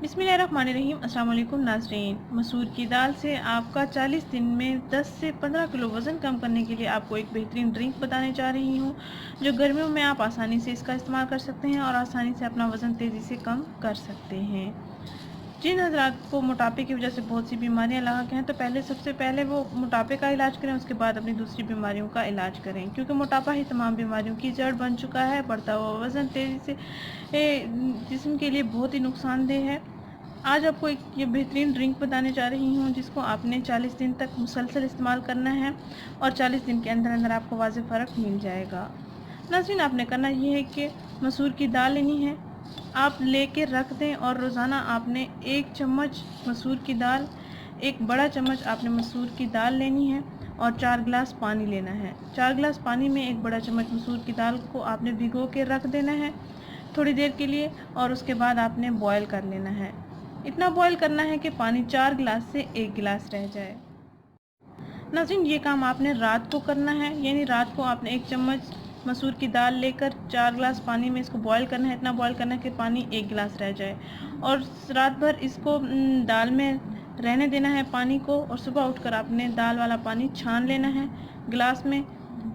बिस्मिल्लाहिर्रहमानिर्रहीम। अस्सलाम वालेकुम नाज़रीन। मसूर की दाल से आपका 40 दिन में 10 से 15 किलो वज़न कम करने के लिए आपको एक बेहतरीन ड्रिंक बताने जा रही हूँ, जो गर्मियों में आप आसानी से इसका इस्तेमाल कर सकते हैं और आसानी से अपना वज़न तेज़ी से कम कर सकते हैं। जिन हज़रात को मोटापे की वजह से बहुत सी बीमारियां लाक हैं, तो सबसे पहले वो मोटापे का इलाज करें, उसके बाद अपनी दूसरी बीमारियों का इलाज करें, क्योंकि मोटापा ही तमाम बीमारियों की जड़ बन चुका है। बढ़ता हुआ वज़न तेज़ी से जिस्म के लिए बहुत ही नुकसानदेह है। आज आपको एक ये बेहतरीन ड्रिंक बताने जा रही हूँ, जिसको आपने 40 दिन तक मुसलसल इस्तेमाल करना है और 40 दिन के अंदर अंदर आपको वाज़ेह फ़र्क मिल जाएगा। नाज़रीन, आपने करना ये है कि मसूर की दाल लेनी है, आप लेके रख दें और रोज़ाना आपने 1 चम्मच मसूर की दाल, 1 बड़ा चम्मच आपने मसूर की दाल लेनी है और 4 गिलास पानी लेना है। 4 गिलास पानी में 1 बड़ा चम्मच मसूर की दाल को आपने भिगो के रख देना है थोड़ी देर के लिए, और उसके बाद आपने बॉयल कर लेना है। इतना बॉयल करना है कि पानी 4 गिलास से 1 गिलास रह जाए। नाज़रीन, ये काम आपने रात को करना है, यानी रात को आपने 1 चम्मच मसूर की दाल लेकर 4 गिलास पानी में इसको बॉयल करना है। इतना बॉयल करना है कि पानी 1 गिलास रह जाए, और रात भर इसको दाल में रहने देना है पानी को, और सुबह उठकर आपने दाल वाला पानी छान लेना है गिलास में,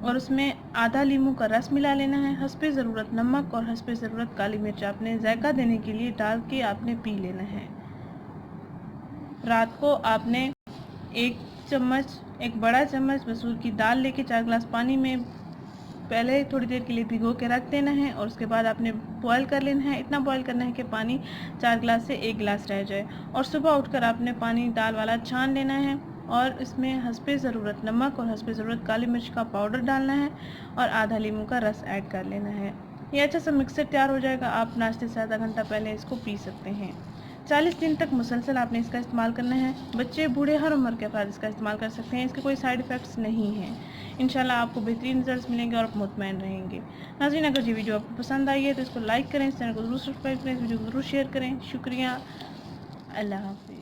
और उसमें आधा नींबू का रस मिला लेना है। हस्बे ज़रूरत नमक और हस्बे ज़रूरत काली मिर्च आपने जायका देने के लिए डाल के आपने पी लेना है। रात को आपने 1 बड़ा चम्मच मसूर की दाल लेके 4 गिलास पानी में पहले थोड़ी देर के लिए भिगो के रख देना है, और उसके बाद आपने बॉयल कर लेना है। इतना बॉयल करना है कि पानी 4 गिलास से 1 गिलास रह जाए, और सुबह उठकर आपने पानी दाल वाला छान लेना है, और इसमें हस्बे ज़रूरत नमक और हस्बे ज़रूरत काली मिर्च का पाउडर डालना है, और आधा नींबू का रस ऐड कर लेना है। ये अच्छा सा मिक्सर तैयार हो जाएगा। आप नाश्ते से आधा घंटा पहले इसको पी सकते हैं। 40 दिन तक मुसलसल आपने इसका इस्तेमाल करना है। बच्चे बूढ़े हर उम्र के अफराद इसका इस्तेमाल कर सकते हैं। इसके कोई साइड इफ़ेक्ट्स नहीं हैं। इंशाल्लाह आपको बेहतरीन रिजल्ट्स मिलेंगे और आप मुतमईन रहेंगे। नाज़रीन, अगर ये वीडियो आपको पसंद आई है तो इसको लाइक करें, इस चैनल को ज़रूर सब्सक्राइब करें, इस वीडियो को ज़रूर शेयर करें। शुक्रिया। अल्लाह हाफ़िज़।